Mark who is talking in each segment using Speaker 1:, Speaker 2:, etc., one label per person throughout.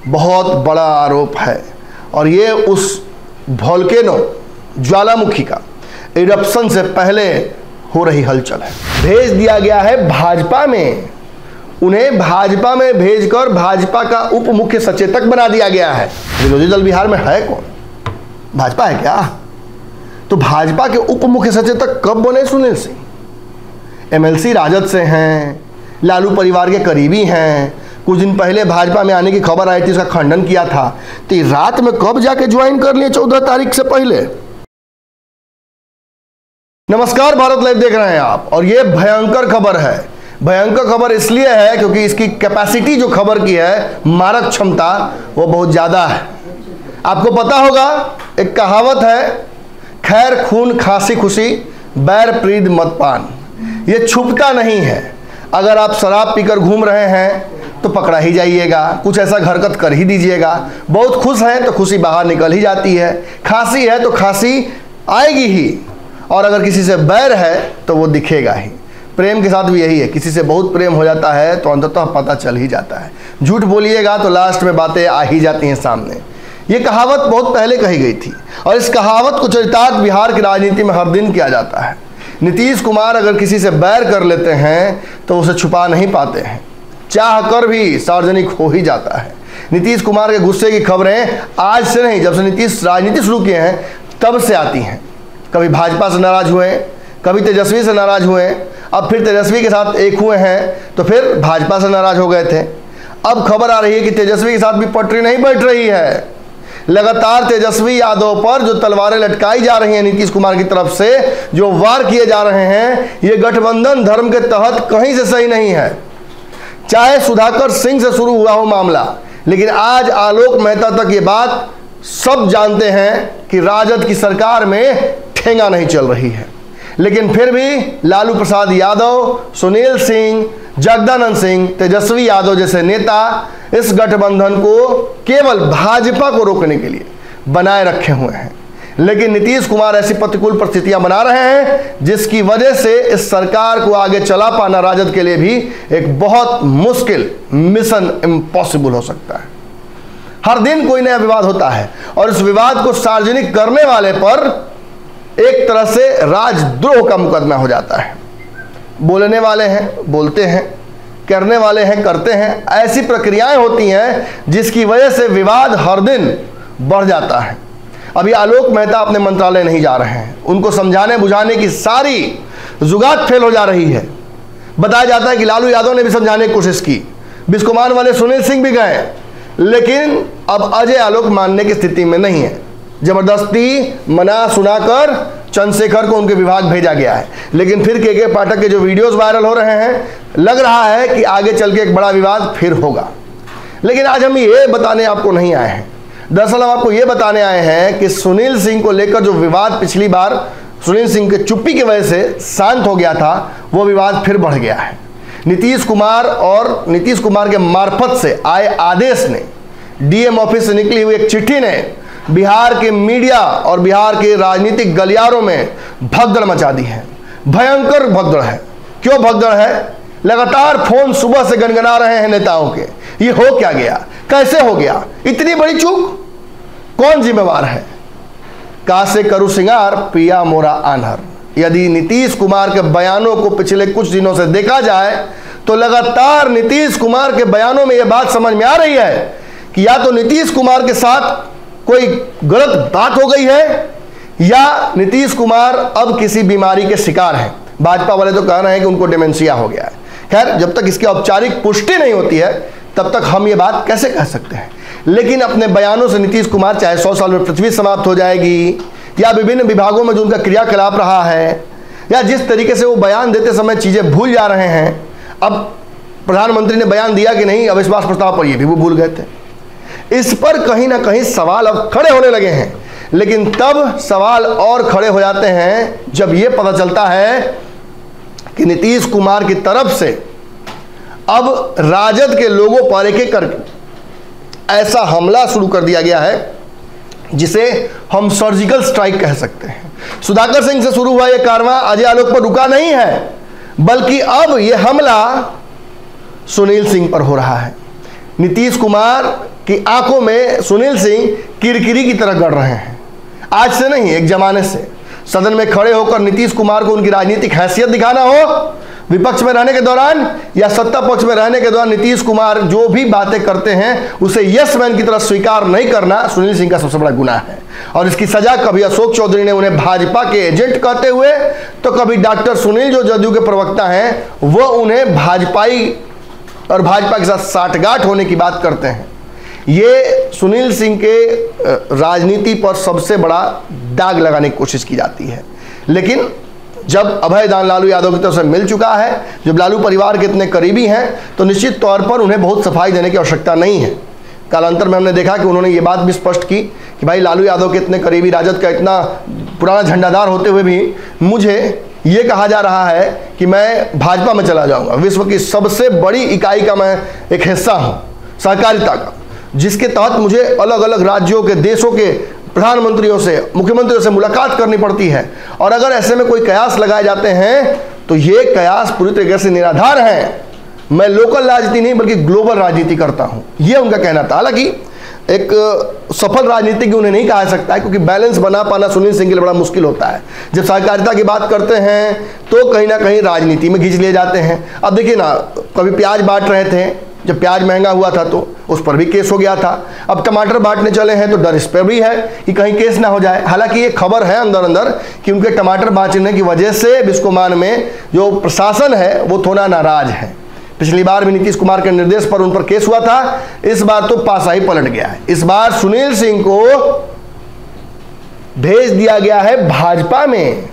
Speaker 1: बहुत बड़ा आरोप है और ये उस वोल्केनो ज्वालामुखी का इरप्शन से पहले हो रही हलचल है। भेज दिया गया है भाजपा में, उन्हें भाजपा में भेजकर भाजपा का उप मुख्य सचेतक बना दिया गया है। विरोधी दल बिहार में है कौन? भाजपा है क्या? तो भाजपा के उप मुख्य सचेतक कब बने? सुनील सिंह एमएलसी राजद से हैं, लालू परिवार के करीबी हैं। कुछ दिन पहले भाजपा में आने की खबर आई थी, उसका खंडन किया था। तो रात में कब जाके ज्वाइन कर लिए? 14 तारीख से पहले। नमस्कार, भारत लाइव देख रहे हैं आप और ये भयंकर खबर है। भयंकर खबर इसलिए है क्योंकि इसकी कैपेसिटी जो खबर की है, मारक क्षमता, वो बहुत ज्यादा है। आपको पता होगा, एक कहावत है, खैर खून खांसी खुशी बैर प्रीत मत पान। ये छुपता नहीं है। अगर आप शराब पीकर घूम रहे हैं तो पकड़ा ही जाइएगा, कुछ ऐसा हरकत कर ही दीजिएगा। बहुत खुश हैं तो खुशी बाहर निकल ही जाती है, खांसी है तो खांसी आएगी ही, और अगर किसी से बैर है तो वो दिखेगा ही। प्रेम के साथ भी यही है, किसी से बहुत प्रेम हो जाता है तो अंततः पता चल ही जाता है। झूठ बोलिएगा तो लास्ट में बातें आ ही जाती हैं सामने। ये कहावत बहुत पहले कही गई थी और इस कहावत को चरितार्थ बिहार की राजनीति में हर दिन किया जाता है। नीतीश कुमार अगर किसी से बैर कर लेते हैं तो उसे छुपा नहीं पाते हैं, चाह कर भी सार्वजनिक हो ही जाता है। नीतीश कुमार के गुस्से की खबरें आज से नहीं, जब से नीतीश राजनीति शुरू किए हैं तब से आती हैं। कभी भाजपा से नाराज हुए, कभी तेजस्वी से नाराज हुए, अब फिर तेजस्वी के साथ एक हुए हैं तो फिर भाजपा से नाराज हो गए थे। अब खबर आ रही है कि तेजस्वी के साथ भी पटरी नहीं बैठ रही है। लगातार तेजस्वी यादव पर जो तलवारें लटकाई जा रही हैं नीतीश कुमार की तरफ से, जो वार किए जा रहे हैं, ये गठबंधन धर्म के तहत कहीं से सही नहीं है। चाहे सुधाकर सिंह से शुरू हुआ हो मामला, लेकिन आज आलोक मेहता तक ये बात सब जानते हैं कि राजद की सरकार में ठेंगा नहीं चल रही है। लेकिन फिर भी लालू प्रसाद यादव, सुनील सिंह, जगदानंद सिंह, तेजस्वी यादव जैसे नेता इस गठबंधन को केवल भाजपा को रोकने के लिए बनाए रखे हुए हैं। लेकिन नीतीश कुमार ऐसी प्रतिकूल परिस्थितियां बना रहे हैं जिसकी वजह से इस सरकार को आगे चला पाना राजद के लिए भी एक बहुत मुश्किल, मिशन इम्पॉसिबल हो सकता है। हर दिन कोई नया विवाद होता है और इस विवाद को सार्वजनिक करने वाले पर एक तरह से राजद्रोह का मुकदमा हो जाता है। बोलने वाले हैं बोलते हैं, करने वाले हैं करते हैं। ऐसी प्रक्रियाएं होती हैं जिसकी वजह से विवाद हर दिन बढ़ जाता है। अभी आलोक मेहता अपने मंत्रालय नहीं जा रहे हैं, उनको समझाने बुझाने की सारी जुगात फेल हो जा रही है। बताया जाता है कि लालू यादव ने भी समझाने की कोशिश की, बिस्कुमान वाले सुनील सिंह भी गए, लेकिन अब अजय आलोक मानने की स्थिति में नहीं है। जबरदस्ती मना सुनाकर चंद्रशेखर को उनके विभाग भेजा गया है। लेकिन फिर के पाठक के जो वीडियोस वायरल हो रहे हैं, लग रहा है कि आगे चल के एक बड़ा विवाद फिर होगा। लेकिन आज हम ये बताने आपको नहीं आए हैं, दरअसल हम आपको ये बताने आए हैं कि सुनील सिंह को लेकर जो विवाद पिछली बार सुनील सिंह के चुप्पी की वजह से शांत हो गया था, वो विवाद फिर बढ़ गया है। नीतीश कुमार और नीतीश कुमार के मार्फत से आए आदेश ने, डीएम ऑफिस से निकली हुई एक चिट्ठी ने बिहार के मीडिया और बिहार के राजनीतिक गलियारों में भगदड़ मचा दी है। भयंकर भगदड़ है। क्यों भगदड़ है? लगातार फोन सुबह से गनगना रहे हैं नेताओं के, ये हो क्या गया, कैसे हो गया, इतनी बड़ी चूक, कौन जिम्मेवार है? कासे करू सिंगार पिया मोरा आन्हर। यदि नीतीश कुमार के बयानों को पिछले कुछ दिनों से देखा जाए तो लगातार नीतीश कुमार के बयानों में यह बात समझ में आ रही है कि या तो नीतीश कुमार के साथ कोई गलत बात हो गई है या नीतीश कुमार अब किसी बीमारी के शिकार हैं। भाजपा वाले तो कह रहे हैं कि उनको डिमेंशिया हो गया है। खैर, जब तक इसकी औपचारिक पुष्टि नहीं होती है तब तक हम ये बात कैसे कह सकते हैं। लेकिन अपने बयानों से नीतीश कुमार, चाहे 100 साल में पृथ्वी समाप्त हो जाएगी या विभिन्न विभागों में जो उनका क्रियाकलाप रहा है या जिस तरीके से वो बयान देते समय चीजें भूल जा रहे हैं। अब प्रधानमंत्री ने बयान दिया कि नहीं अविश्वास प्रस्ताव पर, ये भी वो भूल गए थे। इस पर कहीं ना कहीं सवाल अब खड़े होने लगे हैं। लेकिन तब सवाल और खड़े हो जाते हैं जब यह पता चलता है कि नीतीश कुमार की तरफ से अब राजद के लोगों पर एक एक करके ऐसा हमला शुरू कर दिया गया है जिसे हम सर्जिकल स्ट्राइक कह सकते हैं। सुधाकर सिंह से शुरू हुआ यह कारवां अजय आलोक पर रुका नहीं है, बल्कि अब यह हमला सुनील सिंह पर हो रहा है। नीतीश कुमार कि आंखों में सुनील सिंह किरकिरी की तरह गड़ रहे हैं। आज से नहीं, एक जमाने से सदन में खड़े होकर नीतीश कुमार को उनकी राजनीतिक हैसियत दिखाना हो विपक्ष में रहने के दौरान या सत्ता पक्ष में रहने के दौरान, नीतीश कुमार जो भी बातें करते हैं उसे यस मैन की तरह स्वीकार नहीं करना सुनील सिंह का सबसे बड़ा गुनाह है। और इसकी सजा कभी अशोक चौधरी ने उन्हें भाजपा के एजेंट कहते हुए, तो कभी डॉक्टर सुनील जो जदयू के प्रवक्ता हैं वो उन्हें भाजपाई और भाजपा के साथ साठगांठ होने की बात करते हैं। ये सुनील सिंह के राजनीति पर सबसे बड़ा दाग लगाने की कोशिश की जाती है। लेकिन जब अभय दान लालू यादव की तरफ से मिल चुका है, जब लालू परिवार के इतने करीबी हैं, तो निश्चित तौर पर उन्हें बहुत सफाई देने की आवश्यकता नहीं है। कालांतर में हमने देखा कि उन्होंने ये बात भी स्पष्ट की कि भाई लालू यादव के इतने करीबी, राजद का इतना पुराना झंडादार होते हुए भी मुझे ये कहा जा रहा है कि मैं भाजपा में चला जाऊंगा। विश्व की सबसे बड़ी इकाई का मैं एक हिस्सा हूँ, सहकारिता का, जिसके तहत मुझे अलग अलग राज्यों के, देशों के प्रधानमंत्रियों से, मुख्यमंत्रियों से मुलाकात करनी पड़ती है। और अगर ऐसे में कोई कयास लगाए जाते हैं तो ये कयास पूरी तरीके से निराधार हैं। मैं लोकल राजनीति नहीं बल्कि ग्लोबल राजनीति करता हूं, यह उनका कहना था। हालांकि एक सफल राजनीतिज्ञ उन्हें नहीं कहा जा सकता है, क्योंकि बैलेंस बना पाना सुनील सिंह के लिए बड़ा मुश्किल होता है। जब सहकारिता की बात करते हैं तो कहीं ना कहीं राजनीति में खींच लिए जाते हैं। अब देखिए ना, कभी प्याज बांट रहे थे, जब प्याज महंगा हुआ था तो उस पर भी केस हो गया था। अब टमाटर बांटने चले हैं तो डर इस पर भी है कि कहीं केस ना हो जाए। हालांकि ये खबर है अंदर अंदर कि उनके टमाटर बांटने की वजह से बिस्कोमान में जो प्रशासन है वो थोड़ा नाराज है। पिछली बार भी नीतीश कुमार के निर्देश पर उन पर केस हुआ था, इस बार तो पासा ही पलट गया है। इस बार सुनील सिंह को भेज दिया गया है भाजपा में।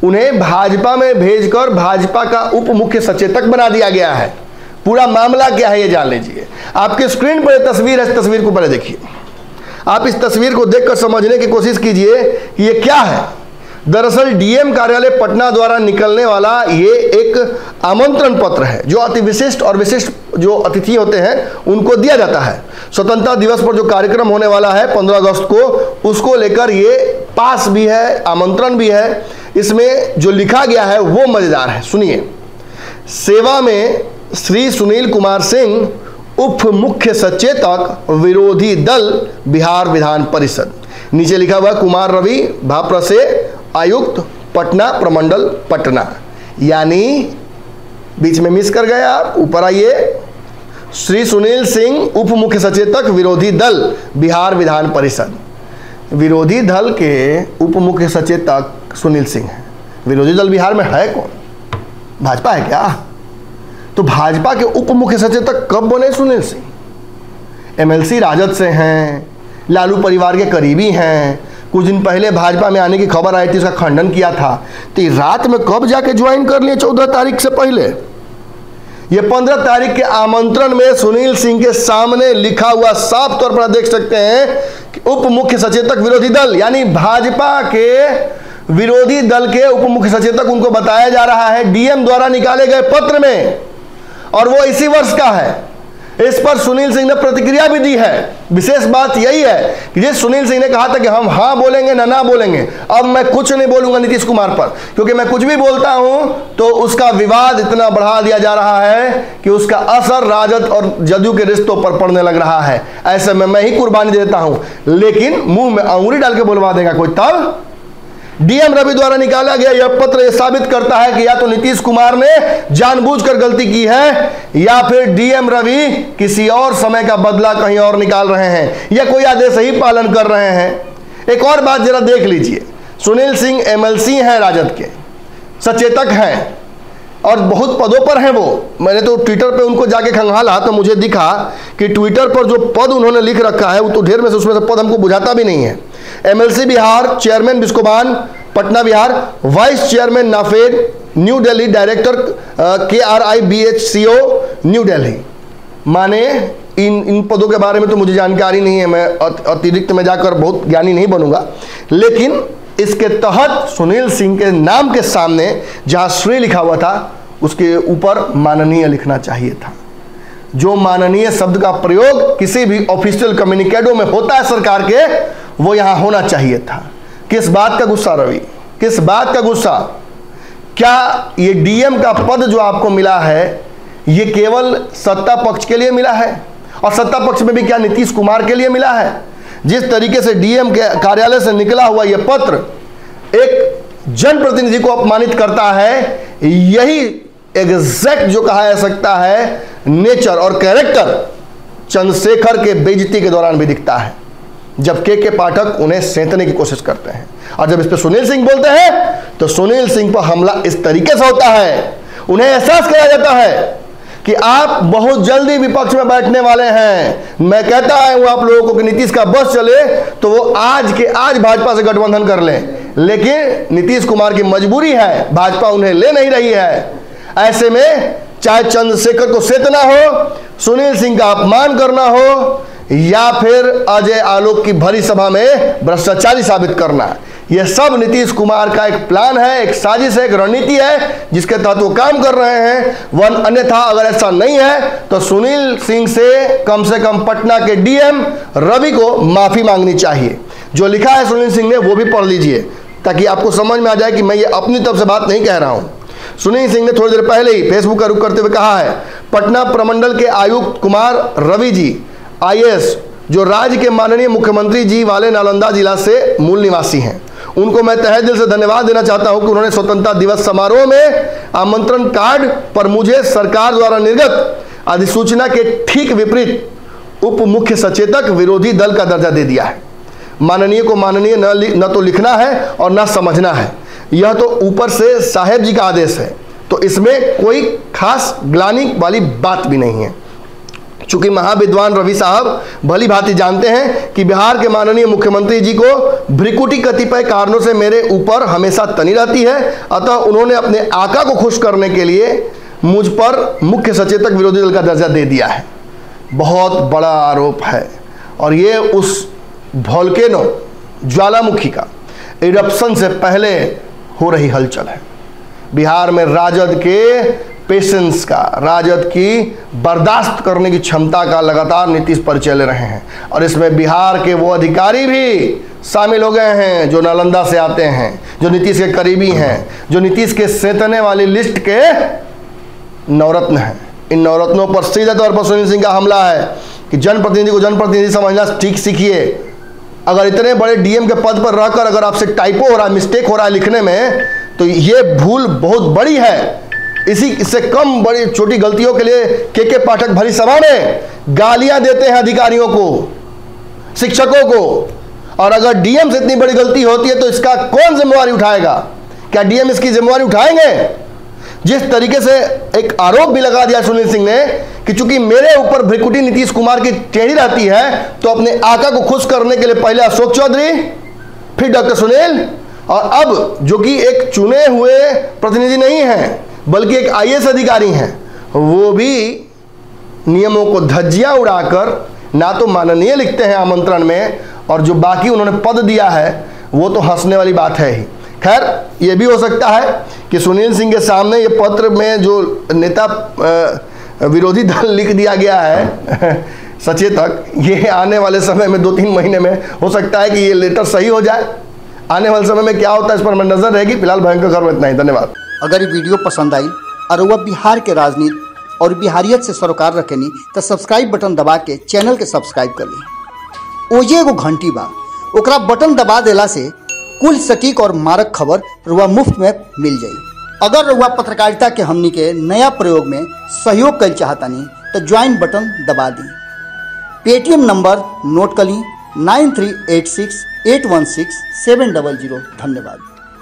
Speaker 1: उन्हें भाजपा में भेजकर भाजपा का उप मुख्य सचेतक बना दिया गया है। पूरा मामला क्या है ये जान लीजिए। आपके स्क्रीन पर एक तस्वीर है, इस तस्वीर को पहले देखिए। आप इस तस्वीर को देखकर समझने की कोशिश कीजिए कि ये क्या है। दरअसल डीएम कार्यालय पटना द्वारा निकलने वाला ये एक आमंत्रण पत्र है जो अति विशिष्ट और विशिष्ट जो अतिथि होते हैं उनको दिया जाता है। स्वतंत्रता दिवस पर जो कार्यक्रम होने वाला है 15 अगस्त को, उसको लेकर ये पास भी है, आमंत्रण भी है। इसमें जो लिखा गया है वो मजेदार है, सुनिए। सेवा में श्री सुनील कुमार सिंह, उप मुख्य सचेतक विरोधी दल बिहार विधान परिषद। नीचे लिखा हुआ कुमार रवि, भापरा से आयुक्त, पटना प्रमंडल पटना। यानी बीच में मिस कर गए आप, ऊपर आइए। श्री सुनील सिंह, उप मुख्य सचेतक विरोधी दल बिहार विधान परिषद। विरोधी दल के उप मुख्य सचेतक सुनील सिंह हैं। विरोधी दल बिहार में है कौन? भाजपा है क्या? तो भाजपा के उप मुख्य सचेतक कब बने सुनील सिंह? एमएलसी राजद से हैं, लालू परिवार के करीबी हैं। कुछ दिन पहले भाजपा में आने की खबर आई थी, उसका खंडन किया था। तो रात में कब जाके ज्वाइन कर लिए? 14 तारीख से पहले। ये 15 तारीख के आमंत्रण में सुनील सिंह के सामने लिखा हुआ साफ तौर पर देख सकते हैं कि उप मुख्य सचेतक विरोधी दल, यानी भाजपा के विरोधी दल के उप मुख्य सचेतक उनको बताया जा रहा है डीएम द्वारा निकाले गए पत्र में, और वो इसी वर्ष का है। इस पर सुनील सिंह ने प्रतिक्रिया भी दी है। विशेष बात यही है कि जिस सुनील सिंह ने कहा था कि हम हाँ बोलेंगे ना बोलेंगे, अब मैं कुछ नहीं बोलूंगा नीतीश कुमार पर, क्योंकि मैं कुछ भी बोलता हूं तो उसका विवाद इतना बढ़ा दिया जा रहा है कि उसका असर राजद और जदयू के रिश्तों पर पड़ने लग रहा है। ऐसे में मैं ही कुर्बानी देता हूं, लेकिन मुंह में अंगुली डाल के बोलवा देगा कोई तब। डीएम रवि द्वारा निकाला गया यह पत्र यह साबित करता है कि या तो नीतीश कुमार ने जानबूझकर गलती की है, या फिर डीएम रवि किसी और समय का बदला कहीं और निकाल रहे हैं, या कोई आदेश ही पालन कर रहे हैं। एक और बात जरा देख लीजिए, सुनील सिंह एमएलसी हैं, राजद के सचेतक हैं और बहुत पदों पर हैं वो। मैंने तो ट्विटर पे उनको जाके खंगाला तो मुझे दिखा कि ट्विटर पर जो पद उन्होंने लिख रखा है वो तो ढेर में से, उसमें से पद हमको बुझाता भी नहीं है। MLC Bihar, chairman Biscomaun Patna Bihar, vice chairman NAFED new Delhi, director KRIBHCO new Delhi. माने इन पदों के बारे में तो मुझे जानकारी नहीं है, मैं अतिरिक्त में जाकर बहुत ज्ञानी नहीं बनूंगा। लेकिन इसके तहत सुनील सिंह के नाम के सामने जहां श्री लिखा हुआ था उसके ऊपर माननीय लिखना चाहिए था। जो माननीय शब्द का प्रयोग किसी भी ऑफिशियल कम्युनिकेटो में होता है सरकार के, वो यहां होना चाहिए था। किस बात का गुस्सा रवि, किस बात का गुस्सा? क्या ये डीएम का पद जो आपको मिला है ये केवल सत्ता पक्ष के लिए मिला है? और सत्ता पक्ष में भी क्या नीतीश कुमार के लिए मिला है? जिस तरीके से डीएम के कार्यालय से निकला हुआ यह पत्र एक जनप्रतिनिधि को अपमानित करता है, यही एग्जैक्ट जो कहा जा सकता है नेचर और कैरेक्टर चंद्रशेखर के बेइज्जती के दौरान भी दिखता है, जब के पाठक उन्हें सेंतने की कोशिश करते हैं। और जब इस पे सुनील सिंह बोलते हैं तो सुनील सिंह पर हमला इस तरीके से होता है, उन्हें एहसास कराया जाता है कि आप बहुत जल्दी विपक्ष में बैठने वाले हैं। मैं कहता हूं आप लोगों को कि नीतीश का बस चले तो वो आज के आज भाजपा से गठबंधन कर लें, लेकिन नीतीश कुमार की मजबूरी है, भाजपा उन्हें ले नहीं रही है। ऐसे में चाहे चंद्रशेखर को सेतना हो, सुनील सिंह का अपमान करना हो, या फिर अजय आलोक की भरी सभा में भ्रष्टाचारी साबित करना, यह सब नीतीश कुमार का एक प्लान है, एक साजिश है, एक रणनीति है जिसके तहत वो काम कर रहे हैं। अन्यथा अगर ऐसा नहीं है तो सुनील सिंह से कम पटना के डीएम रवि को माफी मांगनी चाहिए। जो लिखा है सुनील सिंह ने वो भी पढ़ लीजिए ताकि आपको समझ में आ जाए कि मैं ये अपनी तरफ से बात नहीं कह रहा हूं। सुनील सिंह ने थोड़ी देर पहले ही फेसबुक का रुख करते हुए कहा है, पटना प्रमंडल के आयुक्त कुमार रवि जी आईएएस, जो राज्य के माननीय मुख्यमंत्री जी वाले नालंदा जिला से मूल निवासी हैं, उनको मैं तहे दिल से धन्यवाद देना चाहता हूं कि उन्होंने स्वतंत्रता दिवस समारोह में आमंत्रण कार्ड पर मुझे सरकार द्वारा निर्गत अधिसूचना के ठीक विपरीत उप मुख्य सचेतक विरोधी दल का दर्जा दे दिया है। माननीय को माननीय न तो लिखना है और न समझना है, यह तो ऊपर से साहेब जी का आदेश है, तो इसमें कोई खास ग्लानि वाली बात भी नहीं है। चूंकि महाविद्वान रवि साहब भली भांति जानते हैं कि बिहार के माननीय मुख्यमंत्री जी को भ्रिकुटी कतिपय कारणों से मेरे ऊपर हमेशा तनी रहती है, अतः उन्होंने अपने आका को खुश करने के लिए मुझ पर मुख्य सचेतक विरोधी दल का दर्जा दे दिया है। बहुत बड़ा आरोप है और ये उस वोल्केनो ज्वालामुखी का इरप्शन से पहले हो रही हलचल है। बिहार में राजद के पेशेंस का, राजद की बर्दाश्त करने की क्षमता का लगातार नीतीश परिचय ले रहे हैं और इसमें बिहार के वो अधिकारी भी शामिल हो गए हैं जो नालंदा से आते हैं, जो नीतीश के करीबी हैं, जो नीतीश के सेंतने वाली लिस्ट के नवरत्न हैं। इन नवरत्नों पर सीधे तौर पर सुनील सिंह का हमला है कि जनप्रतिनिधि को जनप्रतिनिधि समझना ठीक सीखिए। अगर इतने बड़े डीएम के पद पर रहकर अगर आपसे टाइपो हो रहा है, मिस्टेक हो रहा है लिखने में, तो ये भूल बहुत बड़ी है। इससे कम बड़ी छोटी गलतियों के लिए के पाठक भरी सभा में गालियां देते हैं अधिकारियों को, शिक्षकों को। और अगर डीएम से इतनी बड़ी गलती होती है तो इसका कौन जिम्मेवारी उठाएगा? क्या डीएम इसकी जिम्मेवारी उठाएंगे? जिस तरीके से एक आरोप भी लगा दिया सुनील सिंह ने कि चूंकि मेरे ऊपर भ्रिकुटी नीतीश कुमार की टेढ़ी रहती है, तो अपने आका को खुश करने के लिए पहले अशोक चौधरी, फिर डॉक्टर सुनील, और अब जो कि एक चुने हुए प्रतिनिधि नहीं है बल्कि एक आईएएस अधिकारी हैं, वो भी नियमों को धज्जियां उड़ाकर ना तो माननीय लिखते हैं आमंत्रण में, और जो बाकी उन्होंने पद दिया है वो तो हंसने वाली बात है ही। खैर, ये भी हो सकता है कि सुनील सिंह के सामने ये पत्र में जो नेता विरोधी दल लिख दिया गया है सचेतक, ये आने वाले समय में 2-3 महीने में हो सकता है कि ये लेटर सही हो जाए। आने वाले समय में क्या होता है इस पर नजर रहेगी। फिलहाल भयंकर खबर इतना ही। धन्यवाद।
Speaker 2: अगर ये वीडियो पसंद आई और वह बिहार के राजनीति और बिहारियत से सरोकार रखेनी तो सब्सक्राइब बटन दबा के चैनल के सब्सक्राइब कर ली। ओजे एगो घंटी बा, ओकरा बटन दबा देला से कुल सटीक और मारक खबर रुआ मुफ्त में मिल जाई। अगर रुआ पत्रकारिता के हमनी के नया प्रयोग में सहयोग कर चाहतानी तो ज्वाइन बटन दबा दी। पेटीएम नंबर नोट कर ली 9386816700। धन्यवाद।